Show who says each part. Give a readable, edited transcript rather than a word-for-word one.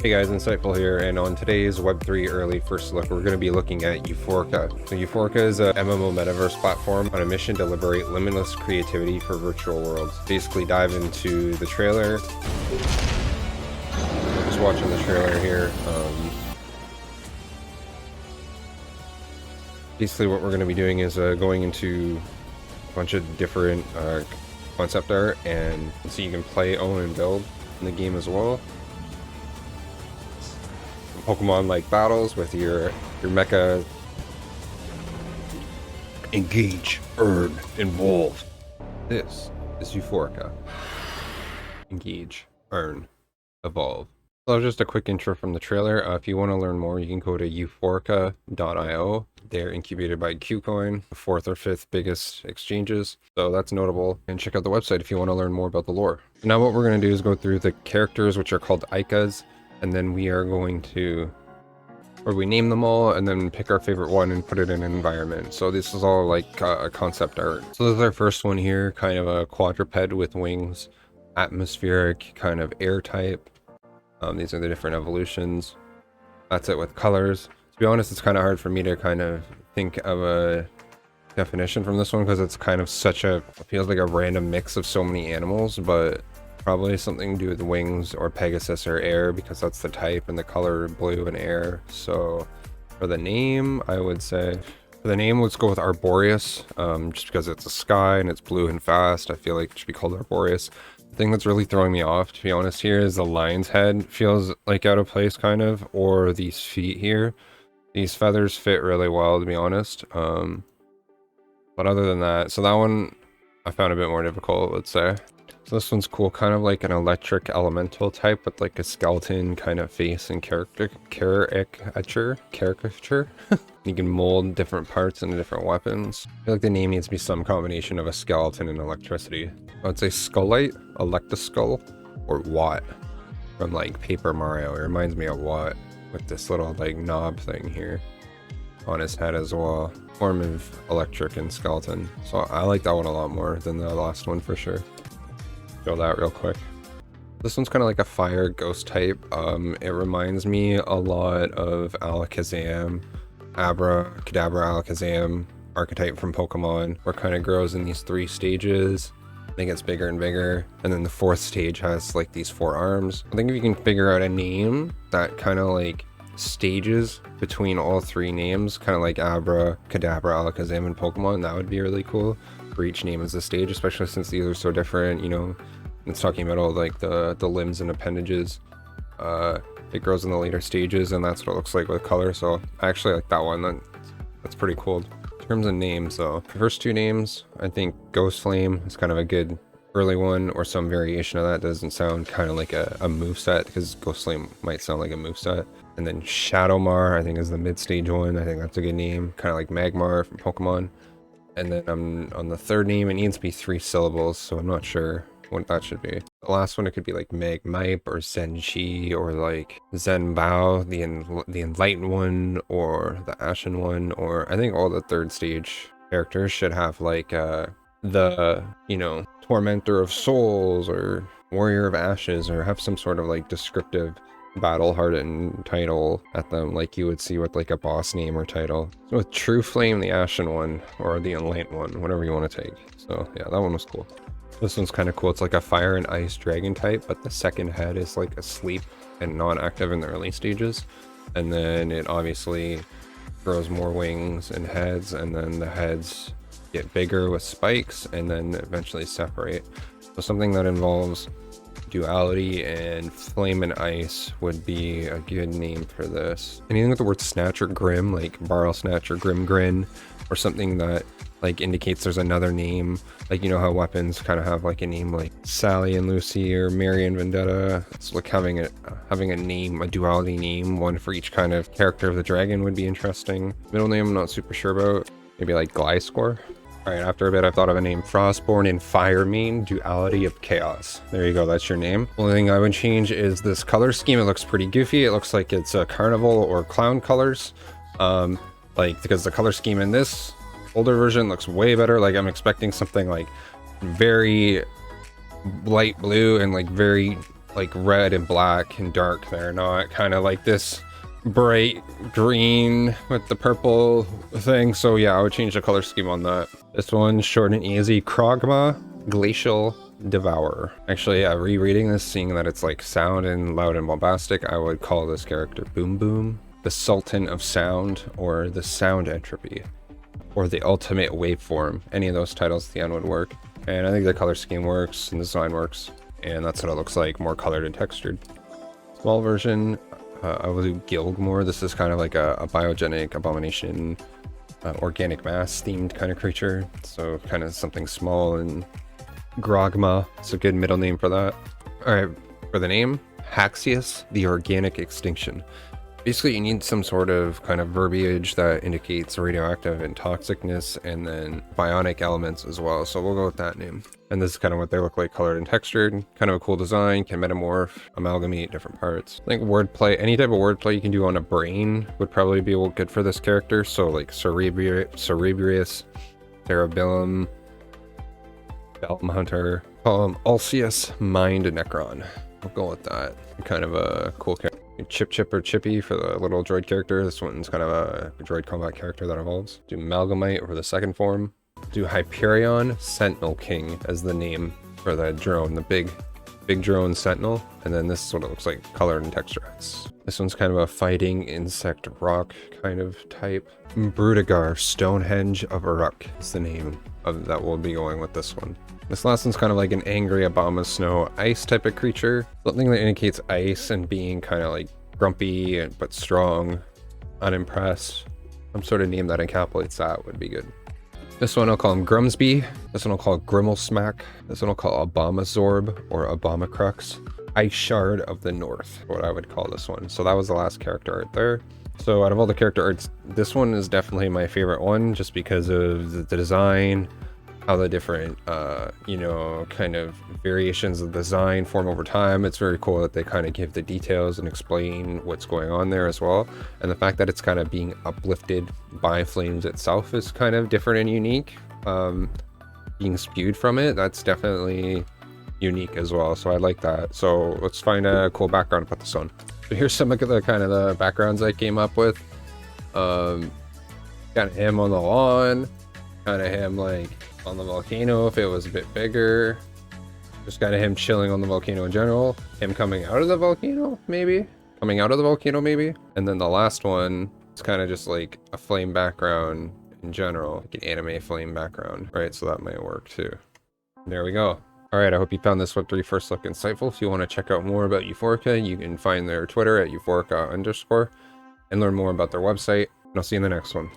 Speaker 1: Hey guys, Insightful here, and on today's Web3 early first look, we're going to be looking at Uforika. So Uforika is a MMO metaverse platform on a mission to liberate limitless creativity for virtual worlds. Basically dive into the trailer. Just watching the trailer here. Basically what we're going to be doing is going into a bunch of different concept art, and so you can play, own, and build in the game as well. Pokemon like battles with your mecha. Engage, earn, evolve. This is Uforika. Engage, earn, evolve. So just a quick intro from the trailer. If you want to learn more, you can go to uforika.io. They're incubated by KuCoin, the 4th or 5th biggest exchanges. So that's notable. And check out the website if you want to learn more about the lore. Now what we're going to do is go through the characters, which are called Ikas. And then we are going to, or we name them all and then pick our favorite one and put it in an environment. So this is all like a concept art. So this is our first one here, kind of a quadruped with wings, atmospheric, kind of air type. These are the different evolutions. That's it with colors. To be honest, it's kind of hard for me to kind of think of a definition from this one because it's kind of such a, it feels like a random mix of so many animals, but probably something to do with wings or Pegasus or air, because that's the type, and the color blue and air. So for the name, I would say, for the name, let's go with Arboreus, just because it's a sky and it's blue and fast. I feel like it should be called Arboreus. The thing that's really throwing me off, to be honest, here is the lion's head feels like out of place kind of, or these feet here. These feathers fit really well, to be honest. But other than that, so that one I found a bit more difficult, let's say. So this one's cool, kind of like an electric elemental type with like a skeleton kind of face and caricature. You can mold different parts into different weapons. I feel like the name needs to be some combination of a skeleton and electricity. I would say Skullite, Electaskull, or Watt from like Paper Mario. It reminds me of Watt with this little like knob thing here on his head as well. Form of electric and skeleton. So I like that one a lot more than the last one for sure. Show that real quick. This one's kind of like a fire ghost type. It reminds me a lot of Alakazam, Abracadabra Alakazam archetype from Pokemon, where it kind of grows in these 3 stages. It gets bigger and bigger, and then the 4th stage has like these 4 arms. I think if you can figure out a name that kind of like stages between all 3 names, kind of like Abracadabra Alakazam and Pokemon, that would be really cool. For each name as a stage, especially since these are so different, you know. It's talking about all like the limbs and appendages. It grows in the later stages, and that's what it looks like with color. So I actually like that one. That's pretty cool. In terms of names though, the first 2 names, I think Ghost Flame is kind of a good early one, or some variation of that. Doesn't sound kind of like a moveset, because Ghost Flame might sound like a moveset. And then Shadowmar, I think, is the mid-stage one. I think that's a good name, kind of like Magmar from Pokemon. And then on the 3rd name, it needs to be 3 syllables, so I'm not sure what that should be. The last one, it could be like Magmipe or Zenchi or like Zenbao, the Enlightened one, or the Ashen one, or I think all the 3rd stage characters should have like the, you know, Tormentor of Souls or Warrior of Ashes, or have some sort of like descriptive battle hardened title at them, like you would see with like a boss name or title. So with True Flame, the Ashen one, or the Enlightened one, whatever you want to take. So yeah, that one was cool. This one's kind of cool. It's like a fire and ice dragon type, but the 2nd head is like asleep and non-active in the early stages, and then it obviously grows more wings and heads, and then the heads get bigger with spikes and then eventually separate. So something that involves duality and flame and ice would be a good name for this. Anything with the word snatch or grim, like Barrel Snatch or Grim Grin, or something that like indicates there's another name. Like, you know how weapons kind of have like a name, like Sally and Lucy or Mary and Vendetta. It's like having a name, a duality name, one for each kind of character of the dragon would be interesting. Middle name I'm not super sure about. Maybe like Gliscor. Alright, after a bit I thought of a name. Frostborn and Firemane, Duality of Chaos. There you go, that's your name. Only thing I would change is this color scheme. It looks pretty goofy. It looks like it's a carnival or clown colors. Like, because the color scheme in this older version looks way better. Like, I'm expecting something like very light blue and like very like red and black and dark. They're not kind of like this bright green with the purple thing. So yeah, I would change the color scheme on that. This one's short and easy. Krogma Glacial Devourer. Actually, yeah, rereading this, seeing that it's like sound and loud and bombastic, I would call this character Boom Boom, the Sultan of Sound, or the Sound Entropy, or the Ultimate Waveform. Any of those titles at the end would work. And I think the color scheme works and the design works, and that's what it looks like, more colored and textured. Small version, I will do Gilgmore. This is kind of like a biogenic abomination, organic mass themed kind of creature. So kind of something small, and Grogma, it's a good middle name for that. All right, for the name, Haxius, the Organic Extinction. Basically, you need some sort of kind of verbiage that indicates radioactive and toxicness, and then bionic elements as well. So we'll go with that name. And this is kind of what they look like, colored and textured. Kind of a cool design, can metamorph, amalgamate different parts. I think wordplay, any type of wordplay you can do on a brain would probably be good for this character. So like Cerebrius, Cerebellum, Bellum Hunter, Ulceus, Mind Necron. We'll go with that. Kind of a cool character. Chip or Chippy for the little droid character. This one's kind of a droid combat character that evolves. Do Amalgamite for the second form. Do Hyperion Sentinel King as the name for the drone, the big drone Sentinel. And then this is what it looks like, colored and texturized. This one's kind of a fighting insect rock kind of type. Brudigar Stonehenge of Uruk is the name of that we'll be going with this one. This last one's kind of like an angry Abomasnow ice type of creature. Something that indicates ice and being kind of like grumpy but strong, unimpressed. Some sort of name that encapsulates that would be good. This one I'll call him Grumsby. This one I'll call Grimmelsmack. This one I'll call Abamazorb or Abamacrux. Ice Shard of the North, what I would call this one. So that was the last character art there. So out of all the character arts, this one is definitely my favorite one, just because of the design, how the different, you know, kind of variations of design form over time. It's very cool that they kind of give the details and explain what's going on there as well. And the fact that it's kind of being uplifted by flames itself is kind of different and unique. Being spewed from it, that's definitely unique as well. So I like that. So let's find a cool background to put this on. So here's some of the kind of the backgrounds I came up with. Kind of him on the lawn, kind of him like on the volcano if it was a bit bigger, just kind of him chilling on the volcano in general, him coming out of the volcano maybe, and then the last one is kind of just like a flame background in general, like an anime flame background, right? So that might work too. There we go. All right, I hope you found this Web3 first look insightful. If you want to check out more about Uforika, you can find their Twitter at Uforika_, and learn more about their website, and I'll see you in the next one.